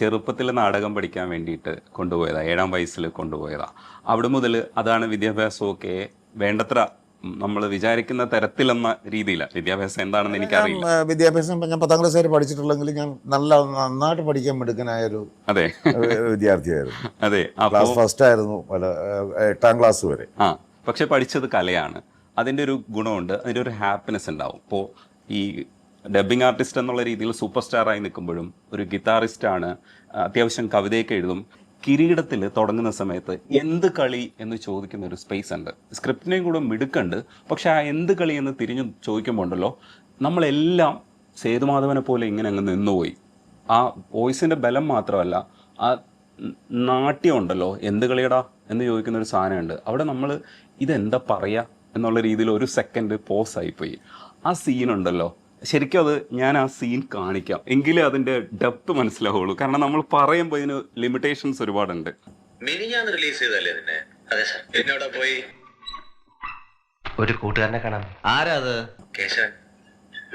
ചെറുപ്പത്തിൽ നാടകം പഠിക്കാൻ വേണ്ടിയിട്ട് കൊണ്ടുപോയതാണ്, 7ാം വയസ്സിൽ കൊണ്ടുപോയതാണ്. അവിടെ മുതൽ അതാണ് വിദ്യാഭ്യാസമൊക്കെ വേണ്ടത്ര നമ്മൾ വിചാരിക്കുന്ന തരത്തിലെന്ന രീതിയിലാണ്. വിദ്യാഭ്യാസം എന്താണെന്ന് എനിക്കറിയില്ല. വിദ്യാഭ്യാസം ഞാൻ 10ാം ക്ലാസ് വരെ പഠിച്ചിട്ടുള്ളെങ്കിൽ ഞാൻ നന്നായിട്ട് പഠിക്കാൻ മിടുക്കനായൊരു അതെ വിദ്യാർത്ഥിയായിരുന്നു. അതെ. ക്ലാസ് ഫസ്റ്റ് ആയിരുന്നു 8ാം ക്ലാസ് വരെ. പക്ഷെ പഠിച്ചത് കലയാണ്. അതിൻ്റെ ഒരു ഗുണമുണ്ട്, അതിൻ്റെ ഒരു ഹാപ്പിനെസ് ഉണ്ടാവും. ഇപ്പോൾ ഈ ഡബ്ബിംഗ് ആർട്ടിസ്റ്റ് എന്നുള്ള രീതിയിൽ സൂപ്പർ സ്റ്റാറായി നിൽക്കുമ്പോഴും ഒരു ഗിറ്റാറിസ്റ്റാണ്, അത്യാവശ്യം കവിതയൊക്കെ എഴുതും. കിരീടത്തിൽ തുടങ്ങുന്ന സമയത്ത് എന്ത് കളി എന്ന് ചോദിക്കുന്ന ഒരു സ്പേസ് ഉണ്ട്. സ്ക്രിപ്റ്റിനെയും കൂടെ മിടുക്കുണ്ട്. പക്ഷെ ആ എന്ത് കളി എന്ന് തിരിഞ്ഞു ചോദിക്കുമ്പോൾ ഉണ്ടല്ലോ, നമ്മളെല്ലാം സേതുമാധവനെ പോലെ ഇങ്ങനെ അങ്ങ് നിന്നുപോയി. ആ വോയിസിൻ്റെ ബലം മാത്രമല്ല, ആ നാട്യം ഉണ്ടല്ലോ, എന്ത് കളിയടാ എന്ന് ചോദിക്കുന്ന ഒരു സാധനമുണ്ട്. അവിടെ നമ്മൾ ഇതെന്താ പറയുക എന്നുള്ള രീതിയിൽ ഒരു സെക്കൻഡ് പോസ് ആയിപ്പോയി. ആ സീനുണ്ടല്ലോ, ശരിക്കും അത് ഞാൻ ആ സീൻ കാണിക്കാം, എങ്കിലേ അതിൻ്റെ ഡെപ്ത് മനസ്സിലാവുള്ളൂ. കാരണം നമ്മൾ പറയുമ്പോൾ ഇതിന് ലിമിറ്റേഷൻസ് ഒരുപാടുണ്ട്. റിലീസ് ചെയ്തല്ലേ ഇതിനെ? അതെ സാർ. എന്നോട് പോയി ഒരു കൂട്ടുകാരനെ കാണാൻ. ആരാ അത്? കേശവൻ.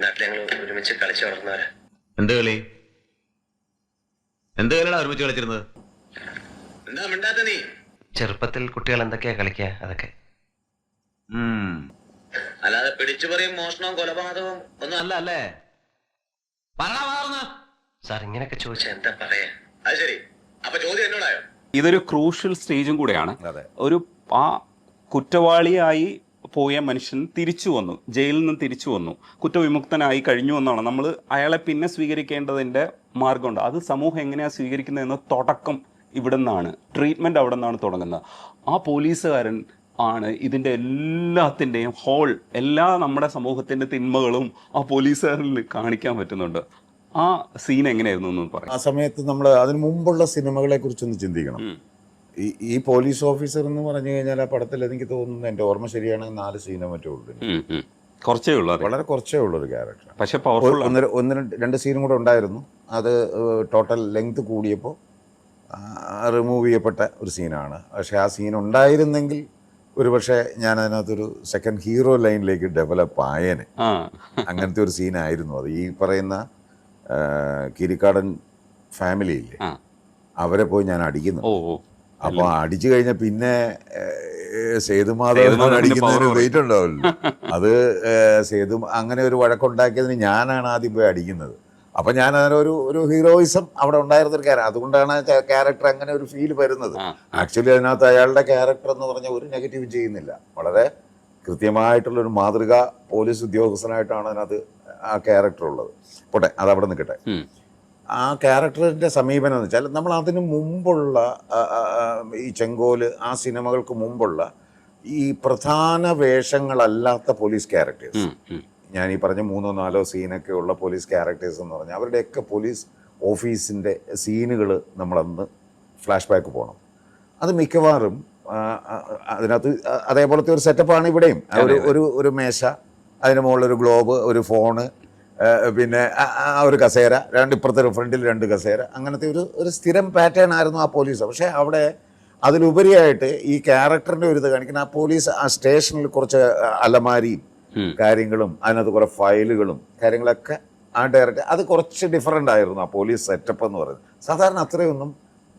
നാട്ടിൽ ഞങ്ങൾ ഒരുമിച്ച് കളിച്ചു വളർന്നവരാ. എന്ത് കളി? എന്ത് കളിയാണ് ഒരുമിച്ച് കളിച്ചിരുന്നത്? എന്താ മിണ്ടാത്ത നീ? ചെറുപ്പത്തിൽ കുട്ടികൾ എന്തൊക്കെയാ കളിക്കുക അതൊക്കെ. അല്ലാതെ പിടിച്ചു പറയും മോഷണവും കൊലപാതകവും ഒന്നും അല്ല അല്ലേ? സാർ ഇങ്ങനെയൊക്കെ ചോദിച്ചാൽ എന്താ പറയാ? അത് ശരി, അപ്പൊ ചോദ്യം എന്നോടായോ? ഇതൊരു ക്രൂഷ്യൽ സ്റ്റേജും കൂടെയാണ്. ഒരു ആ കുറ്റവാളിയായി പോയ മനുഷ്യൻ തിരിച്ചു വന്നു, ജയിലിൽ നിന്ന് തിരിച്ചു വന്നു, കുറ്റവിമുക്തനായി കഴിഞ്ഞു എന്നാണ് നമ്മൾ അയാളെ പിന്നെ സ്വീകരിക്കേണ്ടതിൻ്റെ മാർഗമുണ്ട്. അത് സമൂഹം എങ്ങനെയാണ് സ്വീകരിക്കുന്നതെന്ന് തുടക്കം ഇവിടെ നിന്നാണ്, ട്രീറ്റ്മെൻറ്റ് അവിടെ നിന്നാണ് തുടങ്ങുന്നത്. ആ പോലീസുകാരൻ ആണ് ഇതിൻ്റെ എല്ലാത്തിൻ്റെയും ഹോൾ, എല്ലാ നമ്മുടെ സമൂഹത്തിൻ്റെ തിന്മകളും ആ പോലീസുകാരിൽ കാണിക്കാൻ പറ്റുന്നുണ്ട്. ആ സീൻ എങ്ങനെയായിരുന്നു എന്ന് പറയാം. ആ സമയത്ത് നമ്മൾ അതിന് മുമ്പുള്ള സിനിമകളെ കുറിച്ചൊന്ന് ചിന്തിക്കണം. ഈ പോലീസ് ഓഫീസർ എന്ന് പറഞ്ഞു കഴിഞ്ഞാൽ ആ പടത്തിൽ എനിക്ക് തോന്നുന്നു, എൻ്റെ ഓർമ്മ ശരിയാണെങ്കിൽ 4 സീനോ മറ്റോ ഉള്ളൂ. കുറച്ചേ ഉള്ളൂ, വളരെ കുറച്ചേ ഉള്ളൊരു ക്യാരക്ടർ. പക്ഷേ ഒന്ന് 2 സീനും കൂടെ ഉണ്ടായിരുന്നു. അത് ടോട്ടൽ ലെങ്ത് കൂടിയപ്പോൾ റിമൂവ് ചെയ്യപ്പെട്ട ഒരു സീനാണ്. പക്ഷേ ആ സീൻ ഉണ്ടായിരുന്നെങ്കിൽ ഒരു പക്ഷേ ഞാൻ അതിനകത്തൊരു സെക്കൻഡ് ഹീറോ ലൈനിലേക്ക് ഡെവലപ്പ് ആയേനെ. അങ്ങനത്തെ ഒരു സീനായിരുന്നു അത്. ഈ പറയുന്ന കിരിക്കാടൻ ഫാമിലിയില്ലേ, അവരെ പോയി ഞാൻ അടിക്കുന്നു. അപ്പോൾ അടിച്ചു കഴിഞ്ഞാൽ പിന്നെ സേതുമാധവൻ അടിക്കുന്നതിന് വെയിറ്റ് ഉണ്ടാവില്ല. അത് അങ്ങനെ ഒരു വഴക്കുണ്ടാക്കിയതിന് ഞാനാണ് ആദ്യം പോയി അടിക്കുന്നത്. അപ്പം ഞാൻ അതിനൊരു ഹീറോയിസം അവിടെ ഉണ്ടായിരുന്നൊരു ക്യാരക്ടർ. അതുകൊണ്ടാണ് ക്യാരക്ടർ അങ്ങനെ ഒരു ഫീൽ വരുന്നത്. ആക്ച്വലി അതിനകത്ത് അയാളുടെ ക്യാരക്ടർ എന്ന് പറഞ്ഞാൽ ഒരു നെഗറ്റീവ് ചെയ്യുന്നില്ല. വളരെ കൃത്യമായിട്ടുള്ളൊരു മാതൃക പോലീസ് ഉദ്യോഗസ്ഥനായിട്ടാണ് അതിനകത്ത് ആ ക്യാരക്ടർ ഉള്ളത്. പോട്ടെ, അതവിടെ നിൽക്കട്ടെ. ആ ക്യാരക്ടറിൻ്റെ സമീപനം എന്ന് വെച്ചാൽ നമ്മൾ അതിന് മുമ്പുള്ള ഈ ചെങ്കോല്, ആ സിനിമകൾക്ക് മുമ്പുള്ള ഈ പ്രധാന വേഷങ്ങളല്ലാത്ത പോലീസ് ക്യാരക്ടേഴ്സ്, ഞാൻ ഈ പറഞ്ഞ 3-4 സീനൊക്കെ ഉള്ള പോലീസ് ക്യാരക്ടേഴ്സ് എന്ന് പറഞ്ഞാൽ അവരുടെയൊക്കെ പോലീസ് ഓഫീസിൻ്റെ സീനുകൾ നമ്മളന്ന് ഫ്ലാഷ് ബാക്ക് പോകണം. അത് മിക്കവാറും അതിനകത്ത് അതേപോലത്തെ ഒരു സെറ്റപ്പാണ് ഇവിടെയും. ഒരു മേശ, അതിന് മുകളിലൊരു ഗ്ലോബ്, ഒരു ഫോണ്, പിന്നെ ഒരു കസേര, ഇപ്പുറത്തെ ഫ്രണ്ടിൽ 2 കസേര, അങ്ങനത്തെ ഒരു സ്ഥിരം പാറ്റേൺ ആയിരുന്നു ആ പോലീസ്. പക്ഷേ അവിടെ അതിലുപരിയായിട്ട് ഈ ക്യാരക്ടറിൻ്റെ ഒരു ഇത് കാണിക്കുന്ന ആ പോലീസ് ആ സ്റ്റേഷനിൽ കുറച്ച് അലമാരിയും കാര്യങ്ങളും അതിനകത്ത് കുറേ ഫയലുകളും കാര്യങ്ങളൊക്കെ ആ ഡയറക്റ്റ് അത് കുറച്ച് ഡിഫറൻ്റ് ആയിരുന്നു ആ പോലീസ് സെറ്റപ്പ് എന്ന് പറയുന്നത്. സാധാരണ അത്രയൊന്നും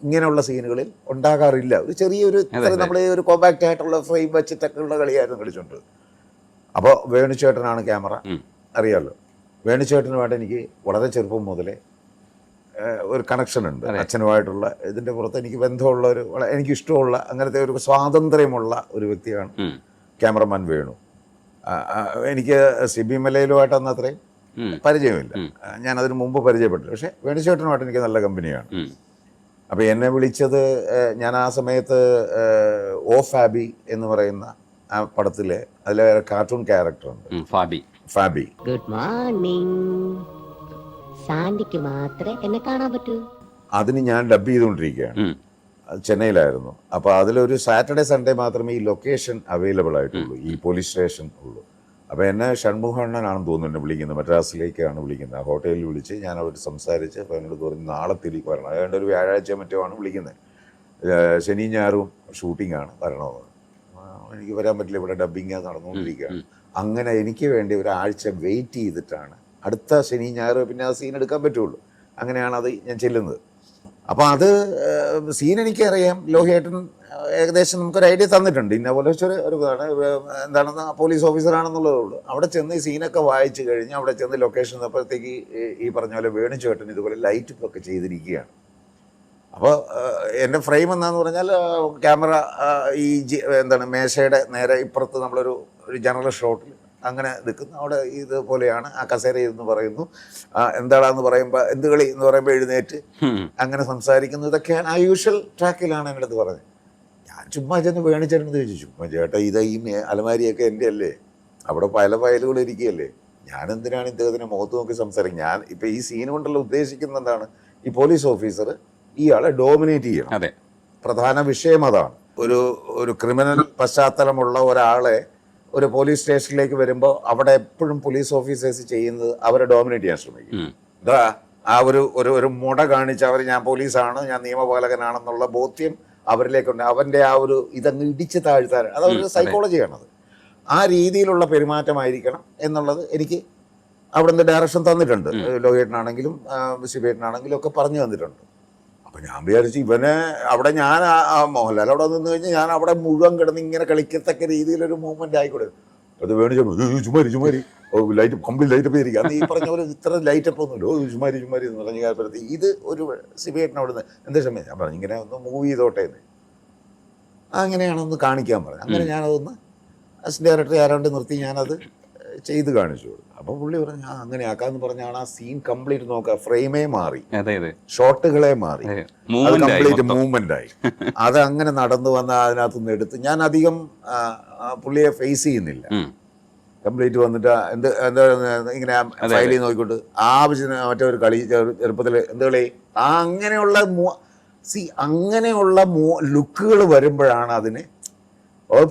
ഇങ്ങനെയുള്ള സീനുകളിൽ ഉണ്ടാകാറില്ല. ഒരു ചെറിയൊരു നമ്മൾ ഒരു കോമ്പാക്റ്റ് ആയിട്ടുള്ള ഫ്രെയിം വെച്ചിട്ടൊക്കെ ഉള്ള കളിയായിരുന്നു കളിച്ചുകൊണ്ട്. അപ്പോൾ വേണുചേട്ടനാണ് ക്യാമറ, അറിയാമല്ലോ. വേണുചേട്ടനുമായിട്ട് എനിക്ക് വളരെ ചെറുപ്പം മുതലേ ഒരു കണക്ഷൻ ഉണ്ട്. അച്ഛനുമായിട്ടുള്ള ഇതിൻ്റെ പുറത്ത് എനിക്ക് ബന്ധമുള്ള എനിക്കിഷ്ടമുള്ള അങ്ങനത്തെ ഒരു സ്വാതന്ത്ര്യമുള്ള ഒരു വ്യക്തിയാണ് ക്യാമറമാൻ വേണു. എനിക്ക് സിബി മലയിലുമായിട്ടന്ന് അത്രയും പരിചയമില്ല, ഞാനതിന് മുമ്പ് പരിചയപ്പെട്ടു. പക്ഷേ വേണുചേട്ടനുമായിട്ട് എനിക്ക് നല്ല കമ്പനിയാണ്. അപ്പോൾ എന്നെ വിളിച്ചത്, ഞാൻ ആ സമയത്ത് ഓ ഫാബി എന്ന് പറയുന്ന ആ പടത്തിലെ അതിലെ കാർട്ടൂൺ ക്യാരക്ടറുണ്ട്, ഫാബി. Good morning. സാൻഡിക്ക് മാത്രമേ എന്നെ കാണാൻ പറ്റൂ. അതിന് ഞാൻ ഡബ് ചെയ്തുകൊണ്ടിരിക്കുകയാണ്. ചെന്നൈയിലായിരുന്നു. അപ്പോൾ അതിലൊരു സാറ്റർഡേ സൺഡേ മാത്രമേ ഈ ലൊക്കേഷൻ അവൈലബിൾ ആയിട്ടുള്ളൂ, ഈ പോലീസ് സ്റ്റേഷൻ ഉള്ളൂ. അപ്പോൾ എന്നെ ഷൺമുഖണ്ണനാണെന്ന് തോന്നുന്നു വിളിക്കുന്നത്, മദ്രാസിലേക്കാണ് വിളിക്കുന്നത്. ആ ഹോട്ടലിൽ വിളിച്ച് ഞാൻ അവർ സംസാരിച്ച് അപ്പോൾ എന്നോട് പറഞ്ഞ് നാളെ തിരികെ വരണം. അതുകൊണ്ട് ഒരു വ്യാഴാഴ്ച മറ്റോ ആണ് വിളിക്കുന്നത്. ശനിയും ഞായറും ഷൂട്ടിങ്ങാണ്, വരണമെന്ന്. എനിക്ക് വരാൻ പറ്റില്ല, ഇവിടെ ഡബ്ബിങ് നടന്നുകൊണ്ടിരിക്കുകയാണ്. അങ്ങനെ എനിക്ക് വേണ്ടി ഒരാഴ്ച വെയിറ്റ് ചെയ്തിട്ടാണ് അടുത്ത ശനി ഞായർ പിന്നെ ആ സീൻ എടുക്കാൻ പറ്റുള്ളൂ. അങ്ങനെയാണ് അത് ഞാൻ ചെല്ലുന്നത്. അപ്പോൾ അത് സീൻ എനിക്കറിയാം. ലോഹിയേട്ടൻ ഏകദേശം നമുക്കൊരു ഐഡിയ തന്നിട്ടുണ്ട്. ഇന്ന പോലെ ഒരു എന്താണെന്ന് പോലീസ് ഓഫീസറാണെന്നുള്ളതേ ഉള്ളൂ. അവിടെ ചെന്ന് ഈ സീനൊക്കെ വായിച്ചു കഴിഞ്ഞ് അവിടെ ചെന്ന് ലൊക്കേഷൻ അപ്പോഴത്തേക്ക് ഈ പറഞ്ഞ പോലെ വേണുചേട്ടൻ ഇതുപോലെ ലൈറ്റ് ഒക്കെ ചെയ്തിരിക്കുകയാണ്. അപ്പോൾ എൻ്റെ ഫ്രെയിം എന്താണെന്ന് പറഞ്ഞാൽ ക്യാമറ ഈ എന്താണ് മേശയുടെ നേരെ ഇപ്പുറത്ത് നമ്മളൊരു ജനറൽ ഷോട്ടിൽ അങ്ങനെ നിൽക്കുന്നു. അവിടെ ഇതുപോലെയാണ് ആ കസേര എന്ന് പറയുന്നു, എന്താണെന്ന് പറയുമ്പോൾ എന്ത് കളി എന്ന് പറയുമ്പോൾ എഴുന്നേറ്റ് അങ്ങനെ സംസാരിക്കുന്നു. ഇതൊക്കെയാണ് ആ യൂഷ്വൽ ട്രാക്കിലാണ് എൻ്റെ അടുത്ത് പറഞ്ഞത്. ഞാൻ ചുമ്മാ ചെന്ന് വേണിച്ചേട്ടനെന്ന് ചോദിച്ചു, ചുമ്മാ ചേട്ടാ ഇത് ഈ അലമാരിയൊക്കെ എൻ്റെ അല്ലേ, അവിടെ പല ഫയലുകൾ ഇരിക്കുകയല്ലേ, ഞാൻ എന്തിനാണ് ഇദ്ദേഹത്തിനെ മുഖത്ത് നോക്കി സംസാരിക്കും? ഞാൻ ഇപ്പം ഈ സീൻ കൊണ്ടുള്ള ഉദ്ദേശിക്കുന്നത് എന്താണ്, ഈ പോലീസ് ഓഫീസർ ഇയാളെ ഡോമിനേറ്റ് ചെയ്യണം. അതെ, പ്രധാന വിഷയം അതാണ്. ഒരു ക്രിമിനൽ പശ്ചാത്തലമുള്ള ഒരാളെ ഒരു പോലീസ് സ്റ്റേഷനിലേക്ക് വരുമ്പോൾ അവിടെ എപ്പോഴും പോലീസ് ഓഫീസേഴ്സ് ചെയ്യുന്നത് അവരെ ഡോമിനേറ്റ് ചെയ്യാൻ ശ്രമിക്കും. ഇതാ ആ ഒരു മുട കാണിച്ച് അവർ ഞാൻ പോലീസാണ്, ഞാൻ നിയമപാലകനാണെന്നുള്ള ബോധ്യം അവരിലേക്കുണ്ട്. അവൻ്റെ ആ ഒരു ഇതങ്ങ് ഇടിച്ച് താഴ്ത്താൻ അതവരുടെ സൈക്കോളജിയാണത്. ആ രീതിയിലുള്ള പെരുമാറ്റമായിരിക്കണം എന്നുള്ളത് എനിക്ക് അവിടുന്ന് ഡയറക്ഷൻ തന്നിട്ടുണ്ട്. ലോഹിയേട്ടനാണെങ്കിലും ശിവേട്ടനാണെങ്കിലും ഒക്കെ പറഞ്ഞു തന്നിട്ടുണ്ട്. അപ്പം ഞാൻ വിചാരിച്ചു ഇവനെ അവിടെ ഞാൻ മോഹൻലാൽ അവിടെ നിന്ന് കഴിഞ്ഞാൽ ഞാൻ അവിടെ മുഴുവൻ കിടന്ന് ഇങ്ങനെ കളിക്കത്തക്ക രീതിയിലൊരു മൂവ്മെൻ്റ് ആയിക്കോട്ടെ. അത് വേണു ചുമരി ലൈറ്റ് കംപ്ലീറ്റ് ലൈറ്റപ്പ് ചെയ്തിരിക്കുക. അന്ന് ഈ പറഞ്ഞ പോലെ ഇത്ര ലൈറ്റപ്പ് ഒന്നുമില്ല, ചുമരി എന്ന് പറഞ്ഞ കാര്യത്തിൽ ഇത് ഒരു ശിവേട്ടൻ അവിടെ നിന്ന് എന്താ സമയം ഞാൻ പറഞ്ഞു ഇങ്ങനെ ഒന്ന് മൂവ് ചെയ്തോട്ടെ എന്ന്. അങ്ങനെയാണൊന്ന് കാണിക്കാൻ പറഞ്ഞു. അങ്ങനെ ഞാനതൊന്ന് അസിസ്റ്റന്റ് ഡയറക്ടർ ആരാണ്ട് നിർത്തി ഞാനത് ചെയ്ത് കാണിച്ചു. അപ്പോൾ പുള്ളി പറഞ്ഞു അങ്ങനെ ആക്കാന്ന് പറഞ്ഞാണ് ആ സീൻ കംപ്ലീറ്റ് നോക്കുക. ഫ്രെയിമേ മാറി, ഷോട്ടുകളെ മാറി, അത് കംപ്ലീറ്റ് മൂവ്മെന്റ് ആയി. അത് അങ്ങനെ നടന്നു വന്ന അതിനകത്തുനിന്ന് എടുത്ത് ഞാൻ അധികം പുള്ളിയെ ഫേസ് ചെയ്യുന്നില്ല. കംപ്ലീറ്റ് വന്നിട്ട് എന്താ ഇങ്ങനെ ഫയലിൽ നോക്കിക്കൊണ്ട് ആവശ്യത്തിന് മറ്റേ ഒരു കളി ചെറുപ്പത്തിൽ എന്ത് കളി അങ്ങനെയുള്ള ലുക്കുകൾ വരുമ്പോഴാണ് അതിന്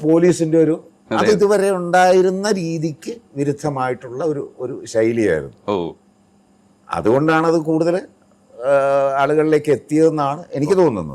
പോലീസിന്റെ ഒരു അത് ഇതുവരെ ഉണ്ടായിരുന്ന രീതിക്ക് വിരുദ്ധമായിട്ടുള്ള ഒരു ശൈലിയായിരുന്നു. അതുകൊണ്ടാണ് അത് കൂടുതൽ ആളുകളിലേക്ക് എത്തിയതെന്നാണ് എനിക്ക് തോന്നുന്നത്.